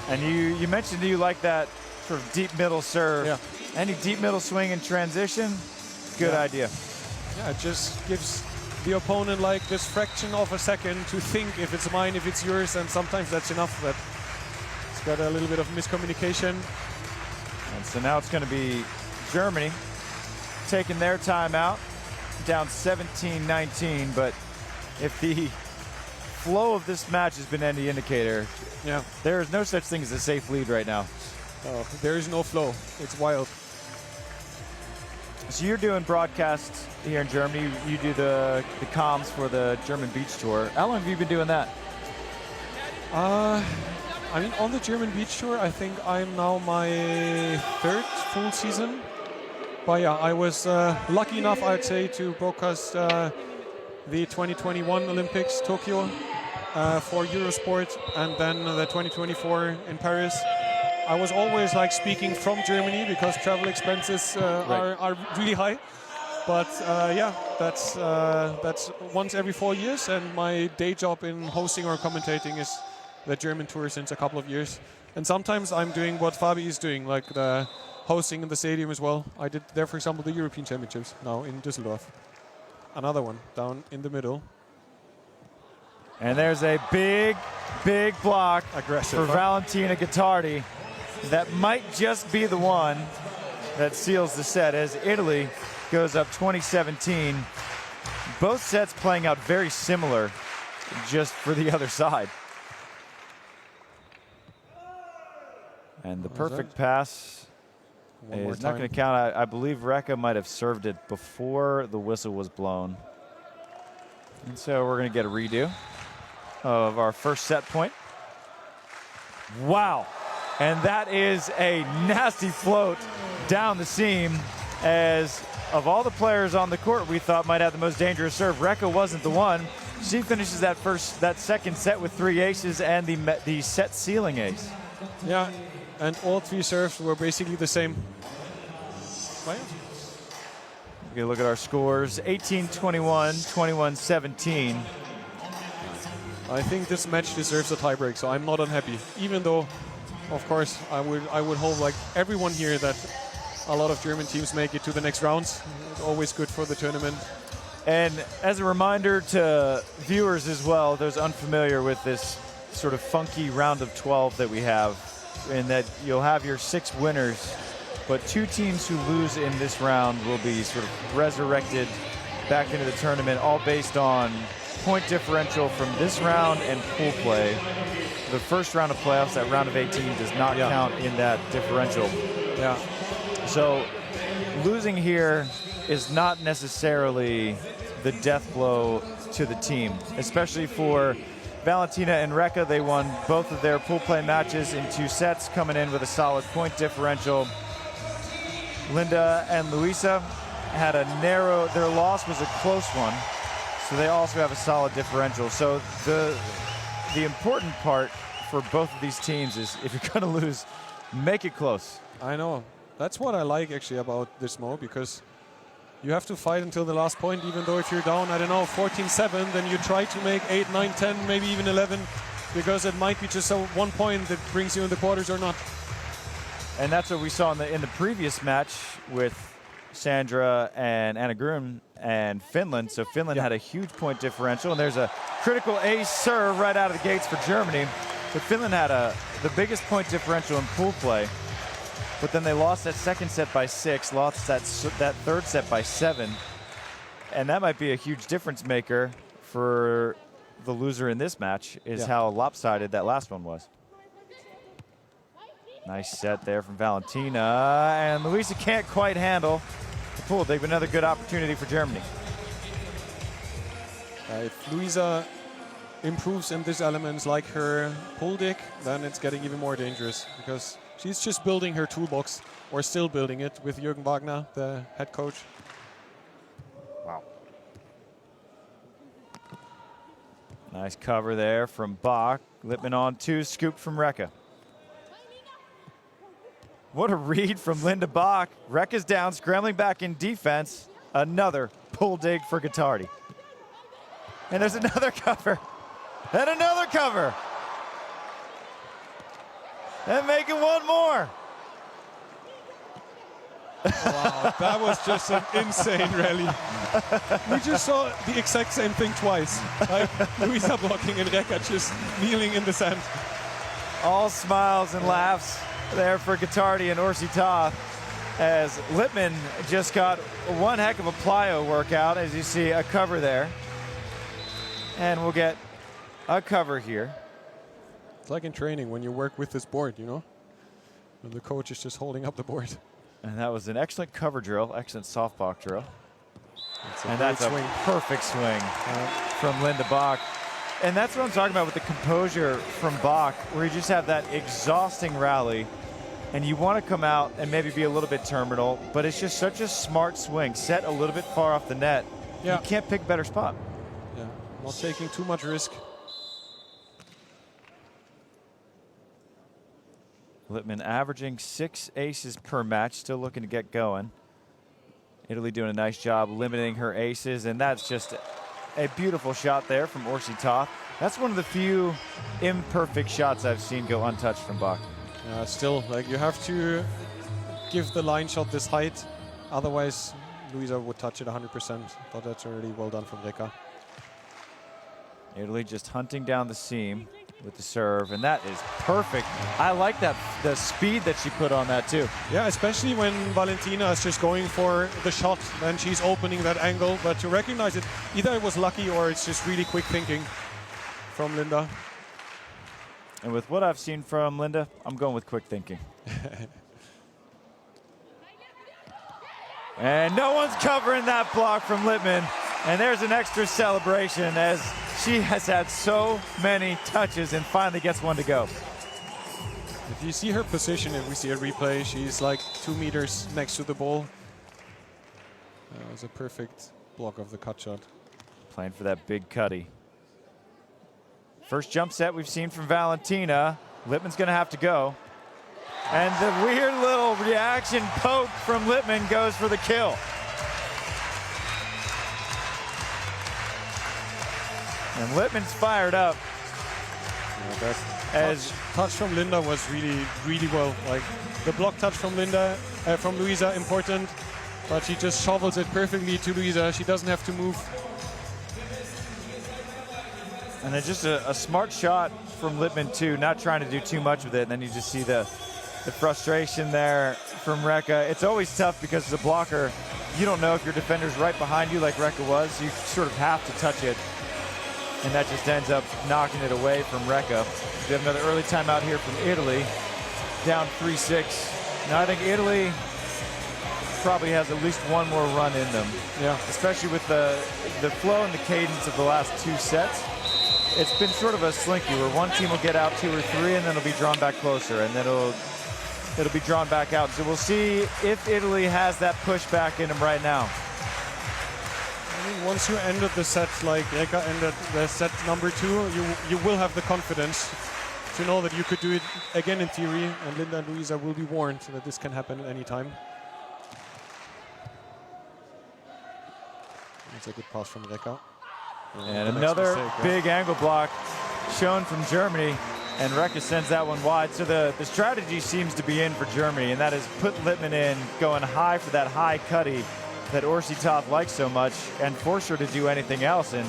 And you mentioned you like that sort of deep middle serve. Yeah. Any deep middle swing in transition, good idea. Yeah, it just gives the opponent like this fraction of a second to think if it's mine, if it's yours, and sometimes that's enough. That it's got a little bit of miscommunication. And so now it's going to be Germany taking their timeout, down 17-19. But if the flow of this match has been any indicator, there is no such thing as a safe lead right now. Oh, there is no flow. It's wild. So you're doing broadcasts here in Germany. You do the comms for the German beach tour. How long have you been doing that? I mean, on the German beach tour, I think I'm now my 3rd full season. But yeah, I was lucky enough, I'd say, to broadcast the 2021 Olympics, Tokyo, for Eurosport, and then the 2024 in Paris. I was always like speaking from Germany because travel expenses are really high. But yeah, that's once every 4 years, and my day job in hosting or commentating is the German tour since a couple of years. And sometimes I'm doing what Fabi is doing, like the hosting in the stadium as well. I did there, for example, the European Championships now in Düsseldorf. Another one down in the middle. And there's a big block aggressive for Valentina Gottardi. That might just be the one that seals the set as Italy goes up 20-17. Both sets playing out very similar, just for the other side. And the perfect pass is not going to count. I believe Rekka might have served it before the whistle was blown. And so we're going to get a redo of our first set point. Wow. And that is a nasty float down the seam, as of all the players on the court we thought might have the most dangerous serve, Rekka wasn't the one. She finishes that second set with 3 aces and the set sealing ace. Yeah, and all 3 serves were basically the same. Okay, look at our scores, 18-21, 21-17. I think this match deserves a tiebreak, so I'm not unhappy. Even though, of course, I would hope, like everyone here, that a lot of German teams make it to the next rounds. It's always good for the tournament. And as a reminder to viewers as well, those unfamiliar with this sort of funky round of 12 that we have, in that you'll have your 6 winners, but 2 teams who lose in this round will be sort of resurrected back into the tournament, all based on point differential from this round and pool play. The first round of playoffs, that round of 18, does not count in that differential. Yeah. So losing here is not necessarily the death blow to the team, especially for Valentina and Rekka. They won both of their pool play matches in 2 sets, coming in with a solid point differential. Linda and Luisa had a narrow, their loss was a close one, so they also have a solid differential. So the important part for both of these teams is, if you're going to lose, make it close. I know. That's what I like actually about this mode, because you have to fight until the last point, even though if you're down, I don't know, 14-7, then you try to make 8, 9, 10, maybe even 11, because it might be just 1 point that brings you in the quarters or not. And that's what we saw in the previous match with Sandra and Anna Grun and Finland. So Finland had a huge point differential, and there's a critical ace serve right out of the gates for Germany. But Finland had the biggest point differential in pool play, but then they lost that second set by 6, lost that third set by 7, and that might be a huge difference maker for the loser in this match, is how lopsided that last one was. Nice set there from Valentina, and Luisa can't quite handle the pool dig, but another good opportunity for Germany. If Luisa improves in these elements like her pull dig, then it's getting even more dangerous, because she's just building her toolbox, or still building it, with Jürgen Wagner, the head coach. Wow. Nice cover there from Bock. Lippmann on 2, scoop from Rekka. What a read from Linda Bock. Rekka's down, scrambling back in defense. Another pull dig for Gottardi. And there's another cover. And another cover. And making one more. Wow, that was just an insane rally. We just saw the exact same thing twice. Like Luisa blocking and Rekka just kneeling in the sand. All smiles and laughs there for Gottardi and Orsi Toth, as Lippmann just got one heck of a plyo workout. As you see, a cover there. And we'll get a cover here. It's like in training when you work with this board, you know? And the coach is just holding up the board. And that was an excellent cover drill, excellent softball drill. And that's a perfect swing from Linda Bock. And that's what I'm talking about with the composure from Bock, where you just have that exhausting rally, and you want to come out and maybe be a little bit terminal, but it's just such a smart swing, set a little bit far off the net. You can't pick a better spot. Yeah, not taking too much risk. Lippmann averaging 6 aces per match, still looking to get going. Italy doing a nice job limiting her aces, and that's just a beautiful shot there from Orsi Toth. That's one of the few imperfect shots I've seen go untouched from Bock. Yeah, still, like, you have to give the line shot this height, otherwise Luisa would touch it 100%, but that's already well done from Rekka. Italy just hunting down the seam with the serve, and that is perfect. I like that, the speed that she put on that too. Yeah, especially when Valentina is just going for the shot, then she's opening that angle, but to recognize it, either it was lucky or it's just really quick thinking from Linda. And with what I've seen from Linda, I'm going with quick thinking. And no one's covering that block from Lippmann. And there's an extra celebration, as she has had so many touches and finally gets one to go. If you see her position, if we see a replay, she's like 2 meters next to the ball. That was a perfect block of the cut shot. Playing for that big cutty. First jump set we've seen from Valentina. Lippmann's going to have to go. And the weird little reaction poke from Lippmann goes for the kill. And Lippmann's fired up. That touch from Linda was really, really well. Like the block touch from from Luisa, important, but she just shovels it perfectly to Luisa. She doesn't have to move. And then just a smart shot from Lippmann too, not trying to do too much with it. And then you just see the frustration there from Rekka. It's always tough because as a blocker, you don't know if your defender's right behind you like Rekka was. You sort of have to touch it. And that just ends up knocking it away from Rekka. We have another early timeout here from Italy, down 3-6. Now I think Italy probably has at least one more run in them. Yeah. Especially with the flow and the cadence of the last 2 sets. It's been sort of a slinky where one team will get out 2 or 3 and then it'll be drawn back closer and then it'll be drawn back out. So we'll see if Italy has that pushback in them right now. I mean, once you ended the set like Rekka ended the set number 2, you will have the confidence to know that you could do it again in theory, and Linda and Luisa will be warned that this can happen at any time. That's a good pass from Rekka. And another big angle block shown from Germany, and Rekka sends that one wide. So the strategy seems to be in for Germany, and that is put Lippmann in, going high for that high cutty that Orsi Toth likes so much, and force her to do anything else. And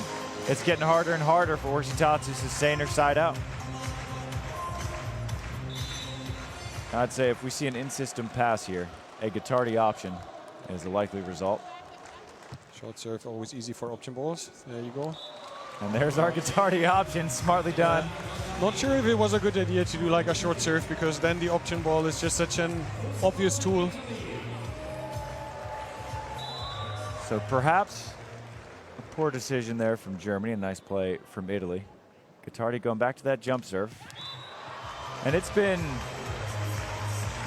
it's getting harder and harder for Orsi Toth to sustain her side out. I'd say if we see an in-system pass here, a Gottardi option is a likely result. Short serve, always easy for option balls. There you go. And there's our Gottardi option, smartly done. Not sure if it was a good idea to do like a short serve, because then the option ball is just such an obvious tool. So perhaps a poor decision there from Germany, a nice play from Italy. Gottardi going back to that jump serve. And it's been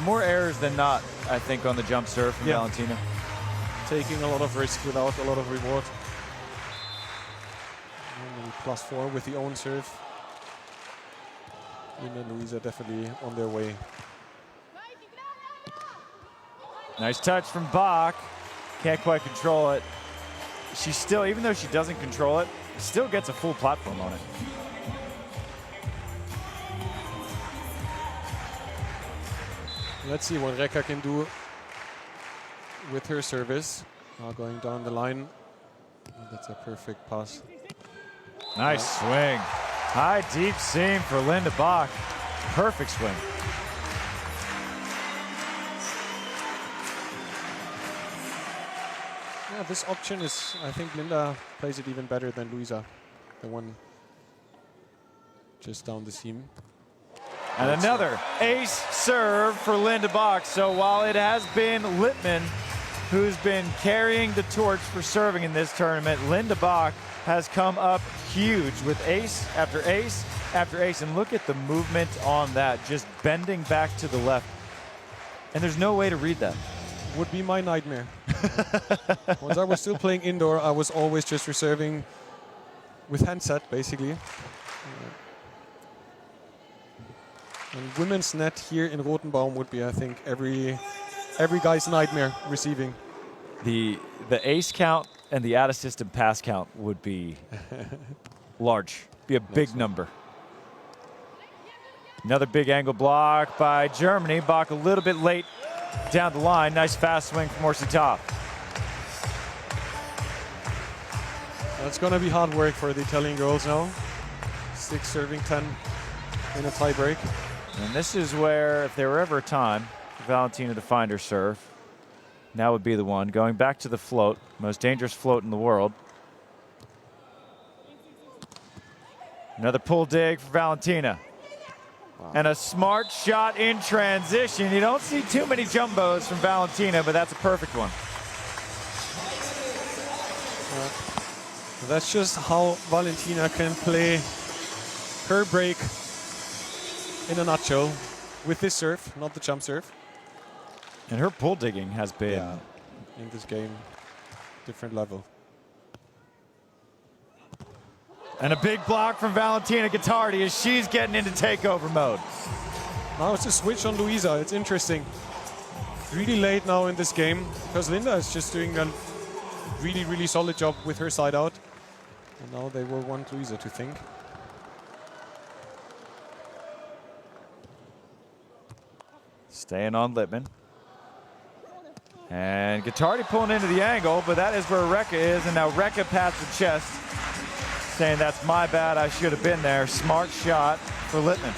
more errors than not, I think, on the jump serve from Valentina. Taking a lot of risk without a lot of reward. +4 with the own serve. Linda and Luisa definitely on their way. Nice touch from Bock. Can't quite control it. She still, even though she doesn't control it, still gets a full platform on it. Let's see what Rekka can do with her service. Now going down the line. Oh, that's a perfect pass. Nice swing. High deep seam for Linda Bock. Perfect swing. Yeah, this option is, I think Linda plays it even better than Luisa, the one just down the seam. And another ace serve for Linda Bock. So while it has been Lippmann who's been carrying the torch for serving in this tournament, Linda Bock has come up huge with ace after ace after ace. And look at the movement on that, just bending back to the left. And there's no way to read that. Would be my nightmare. Once I was still playing indoor, I was always just reserving with handset, basically. And women's net here in Rotenbaum would be, I think, every guy's nightmare receiving. The ace count and the out-of-system pass count would be large, be a big number. Another big angle block by Germany. Bock a little bit late down the line. Nice fast swing from Orsi Toth. That's going to be hard work for the Italian girls now. 6 serving 10 in a tiebreak. And this is where, if there were ever a time for Valentina to find her serve, now would be the one. Going back to the float, most dangerous float in the world. Another pull dig for Valentina. Wow. And a smart shot in transition. You don't see too many jumbos from Valentina, but that's a perfect one. That's just how Valentina can play her break in a nutshell with this serve, not the jump serve. And her pull digging has been in this game different level. And a big block from Valentina Gottardi as she's getting into takeover mode. Now it's a switch on Luisa. It's interesting. Really late now in this game because Linda is just doing a really, really solid job with her side out. And now they will want Luisa to think. Staying on Lippmann. And Gottardi pulling into the angle, but that is where Rekka is, and now Rekka pats the chest, saying that's my bad, I should have been there. Smart shot for Lippmann.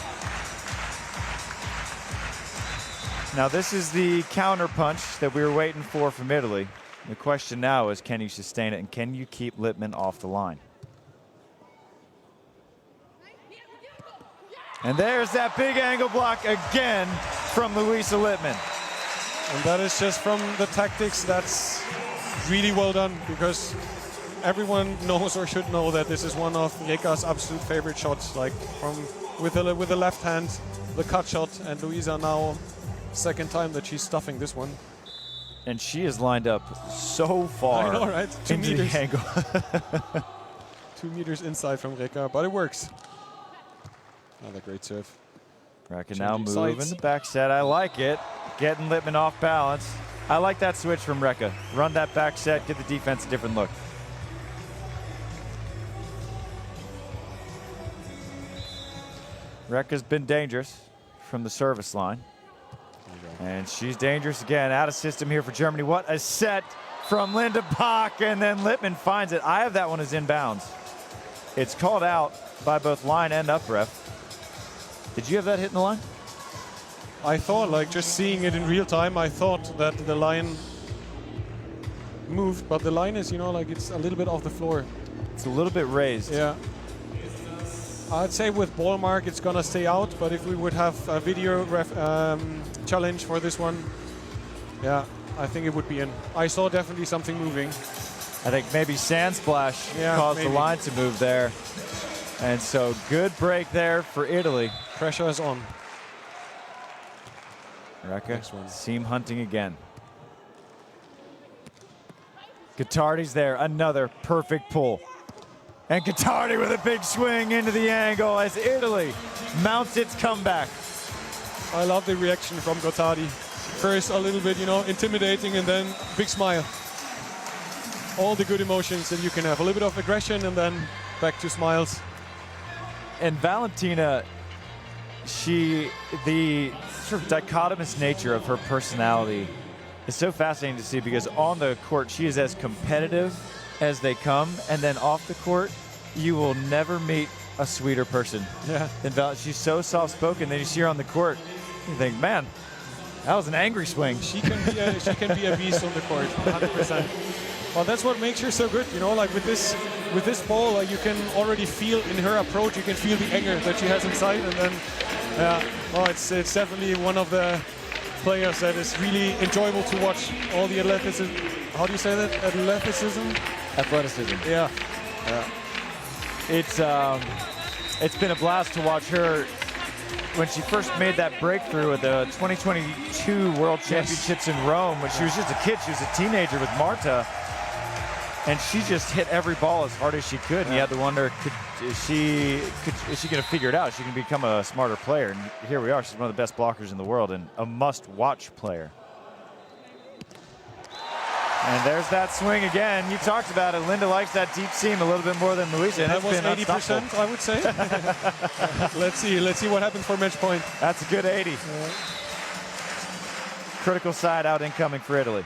Now this is the counter punch that we were waiting for from Italy. The question now is, can you sustain it, and can you keep Lippmann off the line? And there's that big angle block again from Louisa Lippmann. And that is just from the tactics. That's really well done, because everyone knows or should know that this is one of Rekka's absolute favorite shots. Like with the left hand, the cut shot, and Louisa now second time that she's stuffing this one. And she is lined up so far. I know, right? 2 into meters. the angle. 2 meters inside from Rekka, but it works. Another great serve. Rekka now Changing moving sides. the back set. I like it. Getting Lippmann off balance. I like that switch from Rekka. Run that back set, give the defense a different look. Rekka's been dangerous from the service line. And she's dangerous again. Out of system here for Germany. What a set from Linda Bock, and then Lippmann finds it. I have that one as inbounds. It's called out by both line and up ref. Did you have that hitting the line? I thought, like, just seeing it in real time, I thought that the line moved, but the line is, you know, like, it's a little bit off the floor. It's a little bit raised. Yeah. I'd say with ball mark, it's gonna stay out, but if we would have a video challenge for this one, yeah, I think it would be in. I saw definitely something moving. I think maybe sand splash caused the line to move there. And so good break there for Italy. Pressure is on. Rekka, seam hunting again. Gottardi's there, another perfect pull. And Gottardi with a big swing into the angle as Italy mounts its comeback. I love the reaction from Gottardi. First a little bit, you know, intimidating, and then big smile. All the good emotions that you can have. A little bit of aggression and then back to smiles. And Valentina, the sort of dichotomous nature of her personality is so fascinating to see, because on the court she is as competitive as they come, and then off the court you will never meet a sweeter person. Yeah. Than she's so soft-spoken, then you see her on the court, you think, man, that was an angry swing. She can be a beast on the court, 100%. Well, that's what makes her so good, you know, like with this ball, you can already feel in her approach, you can feel the anger that she has inside, and then, well, it's definitely one of the players that is really enjoyable to watch. All the athleticism, how do you say that? Athleticism? Athleticism. Yeah. It's been a blast to watch her. When she first made that breakthrough at the 2022 World Championships in Rome, when she was just a kid, she was a teenager with Marta, and she just hit every ball as hard as she could. And you had to wonder, is she going to figure it out? Is she going to become a smarter player? And here we are. She's one of the best blockers in the world and a must-watch player. And there's that swing again. You talked about it. Linda likes that deep seam a little bit more than Louisa. And that was 80%, I would say. Let's see what happens for match point. That's a good 80. Critical side out incoming for Italy.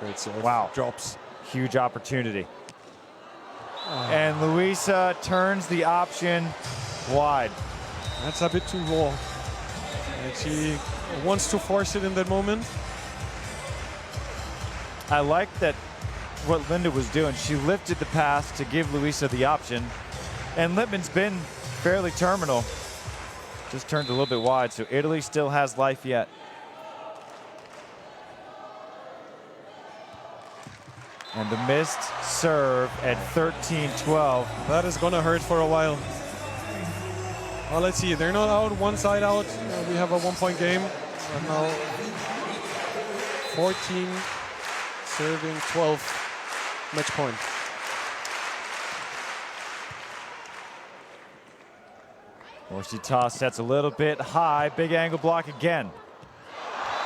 Great serve. Wow. Drops. Huge opportunity. And Louisa turns the option wide. That's a bit too raw. And she wants to force it in that moment. I like that what Linda was doing. She lifted the pass to give Louisa the option. And Lippmann's been fairly terminal. Just turned a little bit wide, so Italy still has life yet. And the missed serve at 13-12. That is gonna hurt for a while. Well, let's see. They're not out. One side out. We have a 1-point game. And now 14 serving 12 match point. Orsi toss sets a little bit high. Big angle block again.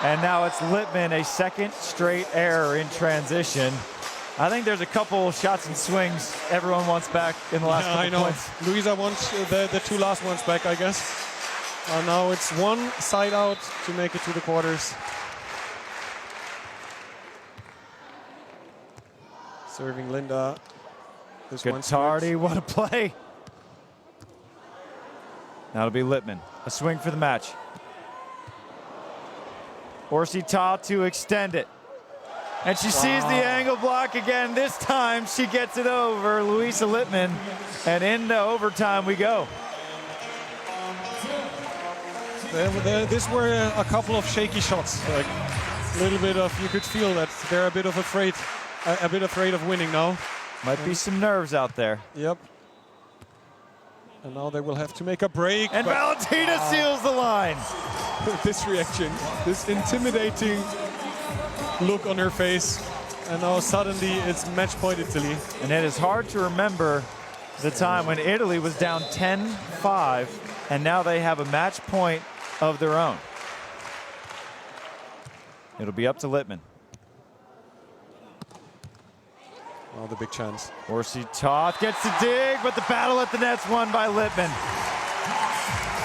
And now it's Lippmann, a second straight error in transition. I think there's a couple shots and swings everyone wants back in the last couple I know. points. Luisa wants the 2 last ones back, I guess. Now it's 1 side out to make it to the quarters. Serving Linda. This one's Gottardi, what a play. Now it'll be Lippmann. A swing for the match. Orsi Toth to extend it. And she sees the angle block again. This time she gets it over Louisa Lippmann. And into overtime we go. These were a couple of shaky shots. Like a little bit of, you could feel that they're a bit afraid of winning now. Might be some nerves out there. Yep. And now they will have to make a break. And Valentina seals the line. This reaction, this intimidating look on her face. And now suddenly it's match point Italy. And it is hard to remember the time when Italy was down 10-5, and now they have a match point of their own. It'll be up to Lippmann. Oh, the big chance. Orsi Toth gets to dig, but the battle at the net's won by Lippmann.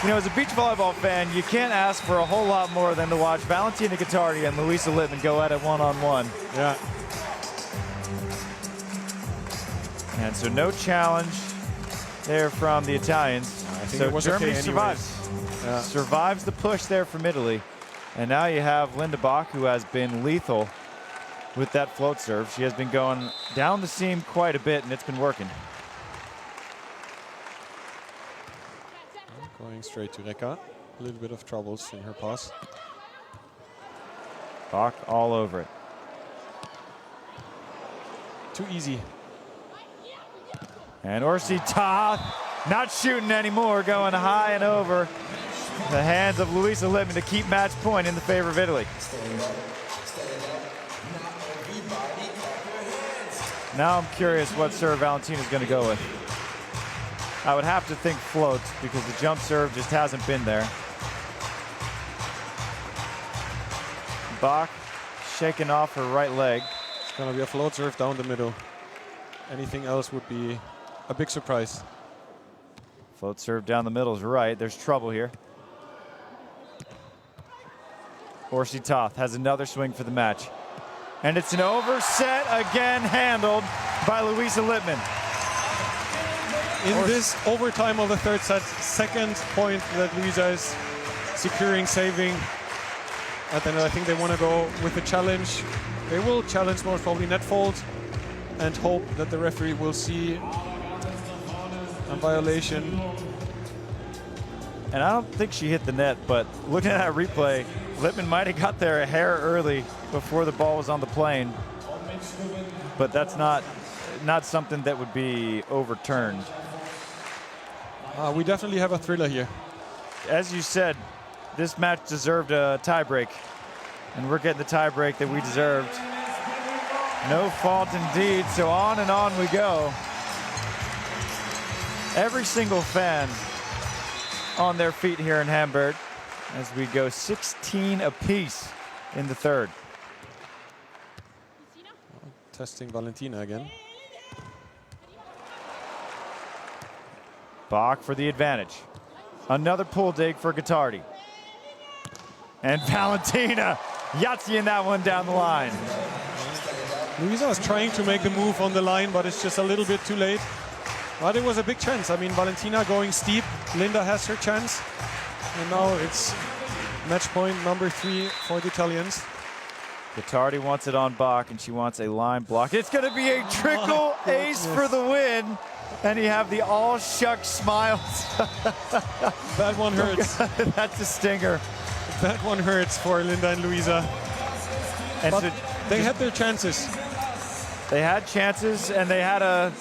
You know, as a beach volleyball fan, you can't ask for a whole lot more than to watch Valentina Gottardi and Louisa Lippmann go at it one-on-one. Yeah. And so no challenge there from the Italians. So Germany survives. Yeah. Survives the push there from Italy. And now you have Linda Bock, who has been lethal with that float serve. She has been going down the seam quite a bit, and it's been working. Going straight to Rekka. A little bit of troubles in her pass. Bock all over it. Too easy. And Orsi Toth not shooting anymore, going high and over the hands of Louisa Lippmann to keep match point in the favor of Italy. Now I'm curious what serve Valentina's going to go with. I would have to think floats because the jump serve just hasn't been there. Bock shaking off her right leg. It's going to be a float serve down the middle. Anything else would be a big surprise. Float serve down the middle is right. There's trouble here. Orsi Toth has another swing for the match. And it's an overset, again handled by Louisa Lippmann. In this overtime of the third set, second point that Louisa is securing, saving. And then I think they want to go with a challenge. They will challenge most probably net fault and hope that the referee will see a violation. And I don't think she hit the net, but looking at that replay, Lippmann might have got there a hair early before the ball was on the plane. But that's not something that would be overturned. We definitely have a thriller here. As you said, this match deserved a tiebreak, and we're getting the tiebreak that we deserved. No fault indeed, so on and on we go. Every single fan on their feet here in Hamburg as we go 16 apiece in the third. Testing Valentina again. Bock for the advantage. Another pull dig for Gottardi. And Valentina Yahtzee that one down the line. Louisa was trying to make the move on the line, but it's just a little bit too late. But it was a big chance. I mean, Valentina going steep. Linda has her chance. And now it's match point number 3 for the Italians. Gottardi wants it on Bock, and she wants a line block. It's going to be a trickle ace for the win. And you have the all shucks smiles. That one hurts. That's a stinger. That one hurts for Linda and Louisa. And but so they had their chances. They had chances, and they had a